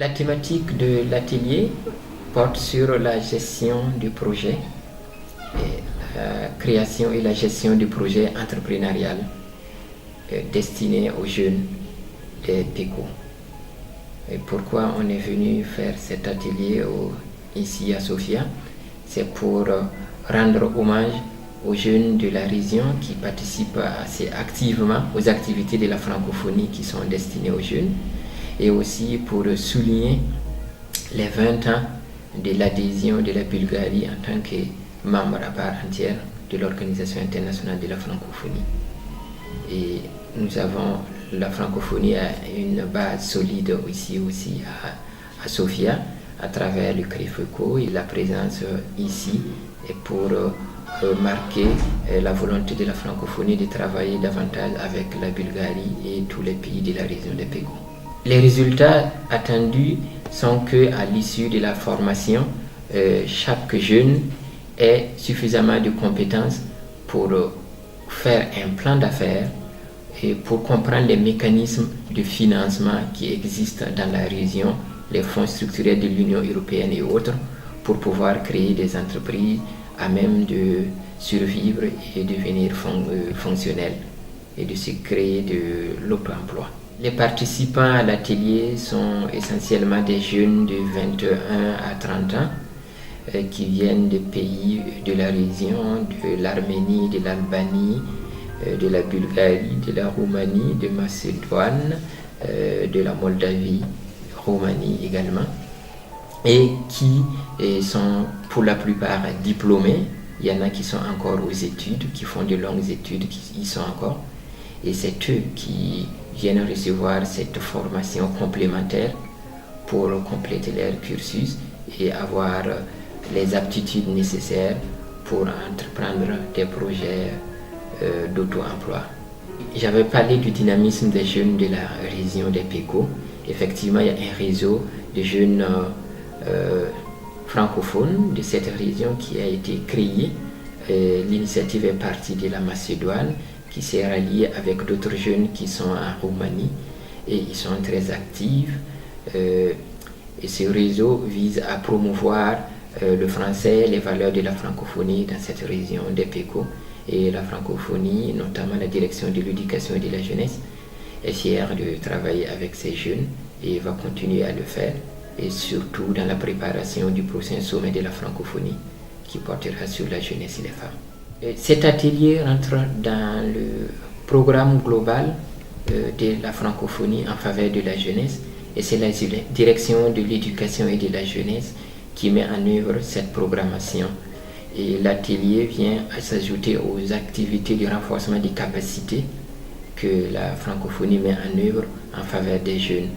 La thématique de l'atelier porte sur la gestion du projet, et la création et la gestion du projet entrepreneurial destiné aux jeunes des PECO. Et pourquoi on est venu faire cet atelier ici à Sofia? C'est pour rendre hommage aux jeunes de la région qui participent assez activement aux activités de la francophonie qui sont destinées aux jeunes, et aussi pour souligner les 20 ans de l'adhésion de la Bulgarie en tant que membre à part entière de l'Organisation internationale de la francophonie. Et la francophonie a une base solide ici aussi à Sofia, à travers le CRIFECO, et la présence ici est pour marquer la volonté de la francophonie de travailler davantage avec la Bulgarie et tous les pays de la région des PECO. Les résultats attendus sont qu'à l'issue de la formation, chaque jeune ait suffisamment de compétences pour faire un plan d'affaires et pour comprendre les mécanismes de financement qui existent dans la région, les fonds structurels de l'Union européenne et autres, pour pouvoir créer des entreprises à même de survivre et devenir fonctionnelles et de se créer de l'auto-emploi. Les participants à l'atelier sont essentiellement des jeunes de 21 à 30 ans qui viennent des pays de la région, de l'Arménie, de l'Albanie, de la Bulgarie, de la Roumanie, de Macédoine, de la Moldavie, Roumanie également, et qui sont pour la plupart diplômés. Il y en a qui sont encore aux études, qui font de longues études, qui y sont encore, et c'est eux qui viennent recevoir cette formation complémentaire pour compléter leur cursus et avoir les aptitudes nécessaires pour entreprendre des projets d'auto-emploi. J'avais parlé du dynamisme des jeunes de la région des PECO. Effectivement, il y a un réseau de jeunes francophones de cette région qui a été créé. L'initiative est partie de la Macédoine, qui s'est ralliée avec d'autres jeunes qui sont en Roumanie, et ils sont très actifs. Et ce réseau vise à promouvoir le français, les valeurs de la francophonie dans cette région des PECO. Et la francophonie, notamment la direction de l'éducation et de la jeunesse, est fière de travailler avec ces jeunes et va continuer à le faire, et surtout dans la préparation du prochain sommet de la francophonie qui portera sur la jeunesse et les femmes. Cet atelier rentre dans le programme global de la francophonie en faveur de la jeunesse, et c'est la direction de l'éducation et de la jeunesse qui met en œuvre cette programmation. Et l'atelier vient à s'ajouter aux activités de renforcement des capacités que la francophonie met en œuvre en faveur des jeunes.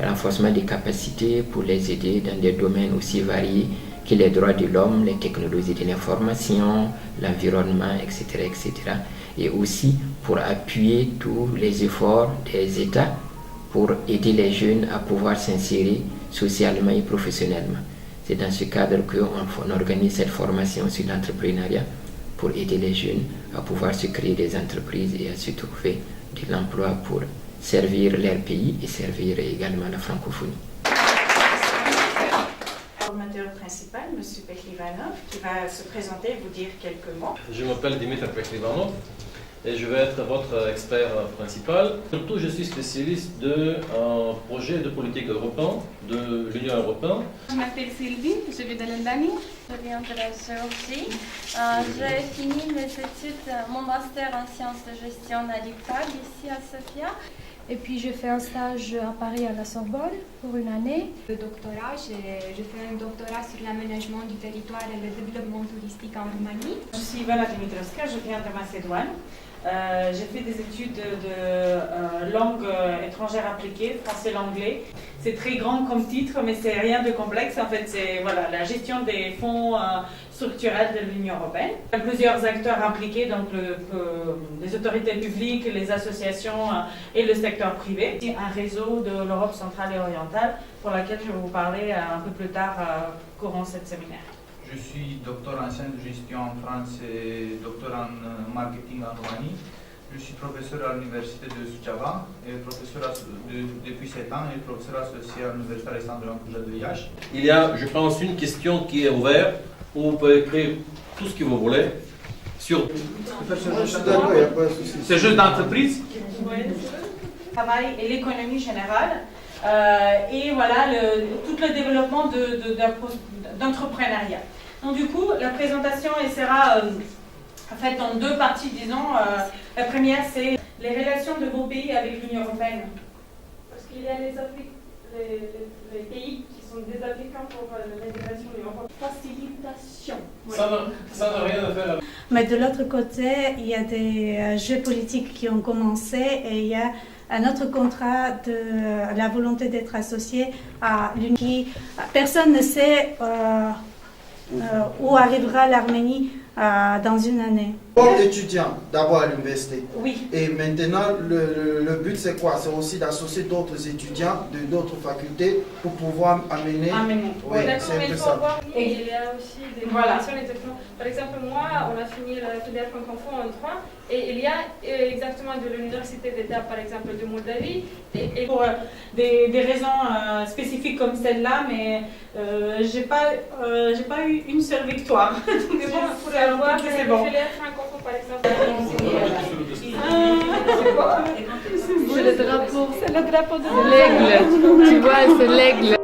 Renforcement des capacités pour les aider dans des domaines aussi variés que les droits de l'homme, les technologies de l'information, l'environnement, etc., etc. Et aussi pour appuyer tous les efforts des États pour aider les jeunes à pouvoir s'insérer socialement et professionnellement. C'est dans ce cadre qu'on organise cette formation sur l'entrepreneuriat pour aider les jeunes à pouvoir se créer des entreprises et à se trouver de l'emploi pour servir leur pays et servir également la francophonie. Le formateur principal, M. Peklivanov, qui va se présenter et vous dire quelques mots. Je m'appelle Dimitri Peklivanov et je vais être votre expert principal. Surtout, je suis spécialiste de projets de politique européen, de l'Union européenne. Je m'appelle Sylvie, je vis de l'Albanie. Je viens de la Géorgie. J'ai fini mes études, mon master en sciences de gestion à l'IPAG, ici à Sofia. Et puis j'ai fait un stage à Paris à la Sorbonne pour une année. Le doctorat, j'ai fait un doctorat sur l'aménagement du territoire et le développement touristique en Roumanie. Je suis Ivana Dimitrovska, je viens de Macédoine. J'ai fait des études de langue étrangère appliquée, français-l'anglais. C'est très grand comme titre, mais c'est rien de complexe. En fait, c'est la gestion des fonds structurels de l'Union européenne. Il y a plusieurs acteurs impliqués, donc les autorités publiques, les associations et le secteur privé. C'est un réseau de l'Europe centrale et orientale pour laquelle je vais vous parler un peu plus tard courant cette séminaire. Je suis docteur en sciences de gestion en France et docteur en marketing en Roumanie. Je suis professeur à l'université de Suceava et depuis 7 ans et professeur associé à l'université Alexandre Lampuja de Iași. Il y a, je pense, une question qui est ouverte où vous pouvez écrire tout ce que vous voulez sur. C'est juste d'entreprise. Le travail et l'économie générale. Et voilà tout le développement d'entrepreneuriat. Donc du coup, la présentation elle sera faite en deux parties, disons. La première, c'est les relations de vos pays avec l'Union européenne. Parce qu'il y a les pays qui sont des applicants pour l'intégration de l'Europe. Facilitation. Ça n'a rien à faire avec. Mais de l'autre côté, il y a des jeux politiques qui ont commencé et il y a un autre contrat de la volonté d'être associé à l'Union. Personne ne sait où arrivera l'Arménie dans une année. Comme étudiant, d'abord à l'université. Oui. Et maintenant, le but c'est quoi? C'est aussi d'associer d'autres étudiants de d'autres facultés pour pouvoir amener. Oui, c'est un peu ça. Et il y a aussi des formations exactement. Par exemple, moi, on a fini la filière francophone en 3 et il y a exactement de l'université d'État, par exemple, de Moldavie. Et pour des raisons spécifiques comme celle-là, mais j'ai pas eu une seule victoire. Mais bon, pour avoir une filière francophone, par exemple, C'est le drapeau. C'est le drapeau de l'aigle. Tu vois, c'est l'aigle.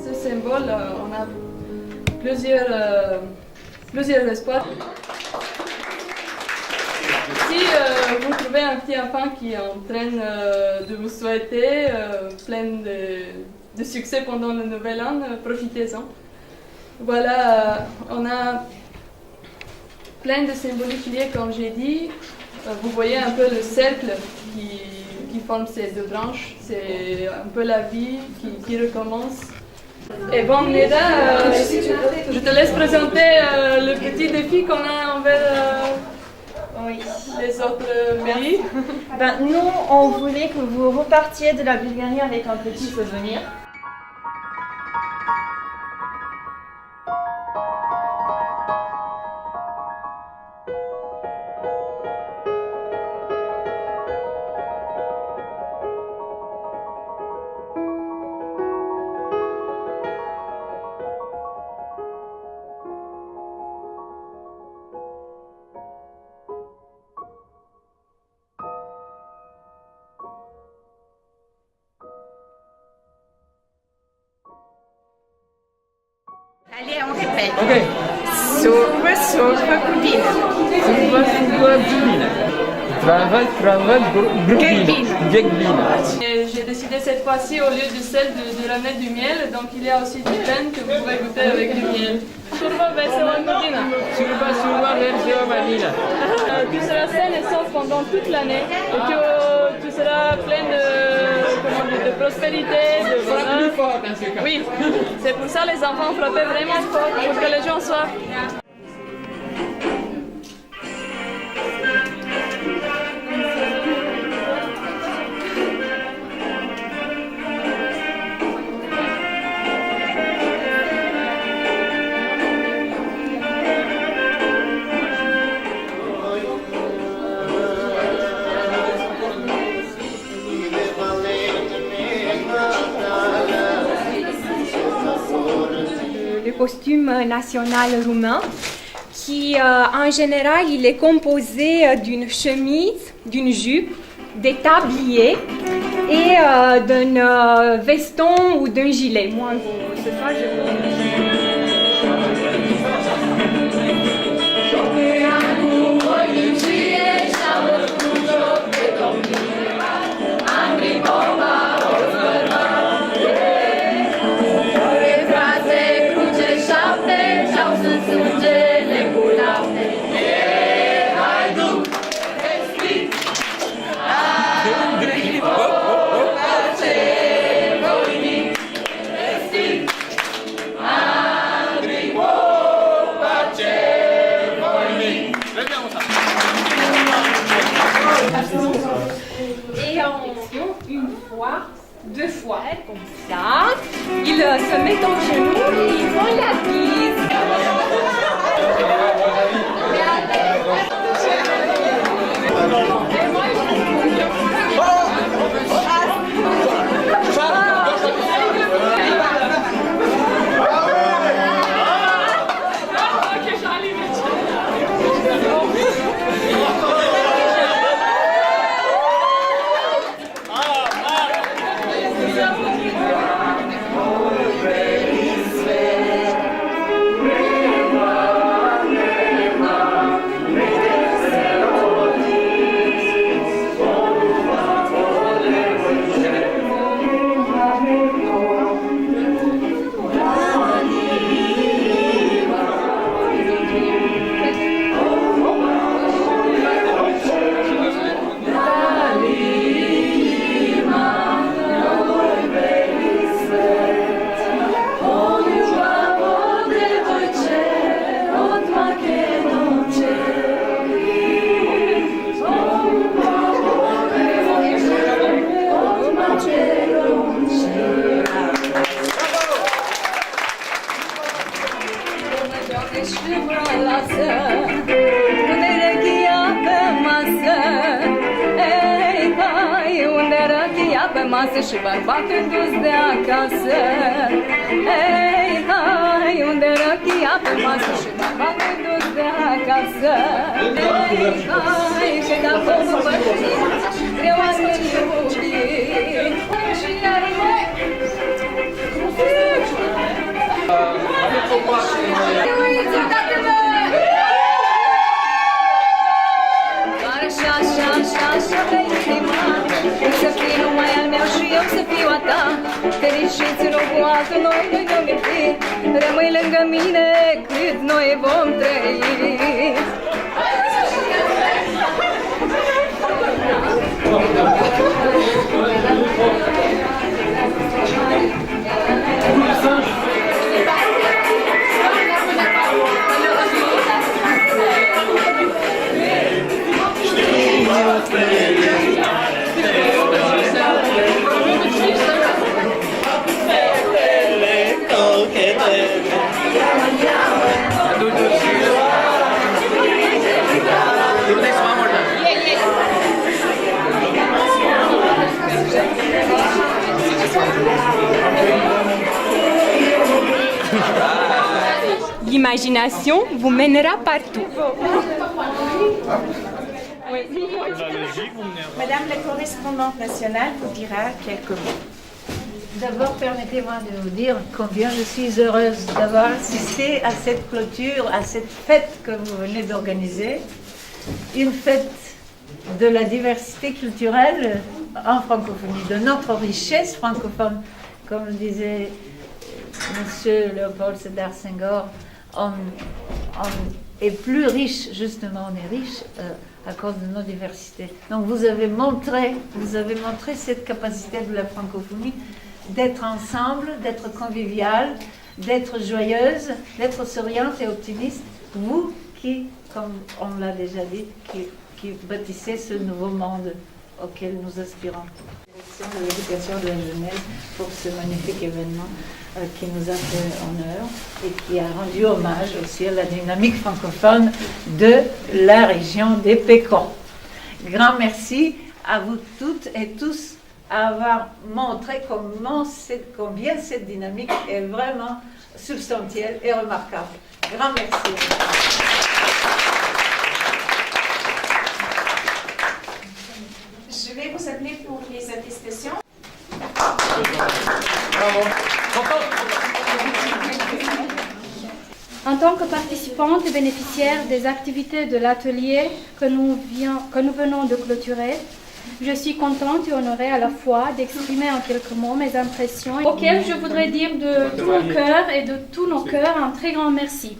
Ce symbole, on a plusieurs espoirs. Si vous trouvez un petit enfant qui est en train de vous souhaiter plein de succès pendant le nouvel an, profitez-en. Voilà, on a plein de symboliques liées, comme j'ai dit. Vous voyez un peu le cercle qui forme ces deux branches. C'est un peu la vie qui recommence. Et bon, Neda, je te laisse présenter le petit défi qu'on a envers les autres pays. Nous, on voulait que vous repartiez de la Bulgarie avec un petit souvenir. Allez, on répète. Ok. Surva, Gudina. Gegbina. J'ai décidé cette fois-ci, au lieu du sel, de ramener du miel. Donc il y a aussi du pain que vous pouvez goûter avec du miel. Surva, Gudina. Tu seras saine et sauve pendant toute l'année. Et tu seras plein de prospérité, de bonheur. Oui, c'est pour ça les enfants frappaient vraiment fort, pour que les gens soient. Le costume national roumain qui en général il est composé d'une chemise, d'une jupe, des tabliers et d'un veston ou d'un gilet. Moi, ce soir, Cruce, șapte, ceau să sânge. voir 2 fois, comme ça. Ils se mettent en genoux et ils font la bise. masă și bărbatul dus de acasă. Ei, hai, unde răchia pe masă și bărbatul dus de acasă. Ei, hai, și dacă nu pășim, greu a să iubim. Și iar mai... Așa pe inima, să fii numai al meu și eu să fiu a ta. Fericiți în cu altul, noi nu vom iubi. Rămâi lângă mine cât noi vom trăi. L'imagination vous mènera partout. Madame la correspondante nationale vous dira quelques mots. D'abord, permettez-moi de vous dire combien je suis heureuse d'avoir assisté à cette clôture, à cette fête que vous venez d'organiser. Une fête de la diversité culturelle en francophonie, de notre richesse francophone. Comme le disait M. Léopold Sédar Senghor, on est plus riche, justement, on est riche à cause de nos diversités. Donc vous avez montré cette capacité de la francophonie d'être ensemble, d'être conviviale, d'être joyeuse, d'être souriante et optimiste. Vous qui, comme on l'a déjà dit, qui bâtissez ce nouveau monde auquel nous aspirons. De l'éducation de la jeunesse pour ce magnifique événement qui nous a fait honneur et qui a rendu hommage aussi à la dynamique francophone de la région des Pécons. Grand merci à vous toutes et tous d'avoir montré combien cette dynamique est vraiment substantielle et remarquable. Grand merci. Je vais vous appeler pour les attestations. En tant que participante et bénéficiaire des activités de l'atelier que nous venons de clôturer, je suis contente et honorée à la fois d'exprimer en quelques mots mes impressions auxquelles je voudrais dire de tout mon cœur et de tous nos cœurs un très grand merci.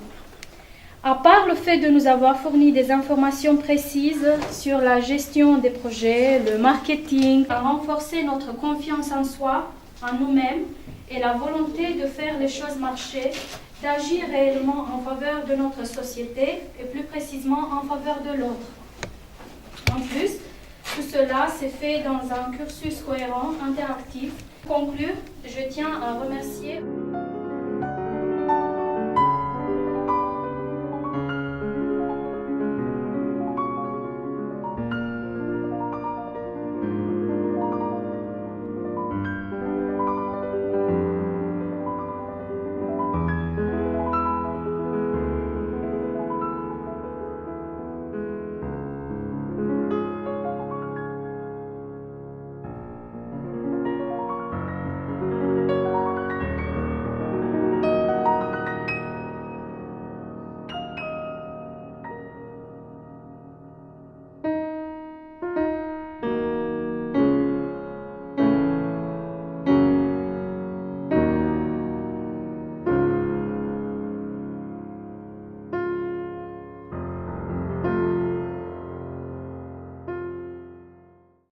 À part le fait de nous avoir fourni des informations précises sur la gestion des projets, le marketing, à renforcer notre confiance en soi, en nous-mêmes et la volonté de faire les choses marcher, d'agir réellement en faveur de notre société et plus précisément en faveur de l'autre. En plus, tout cela s'est fait dans un cursus cohérent, interactif. Pour conclure, je tiens à remercier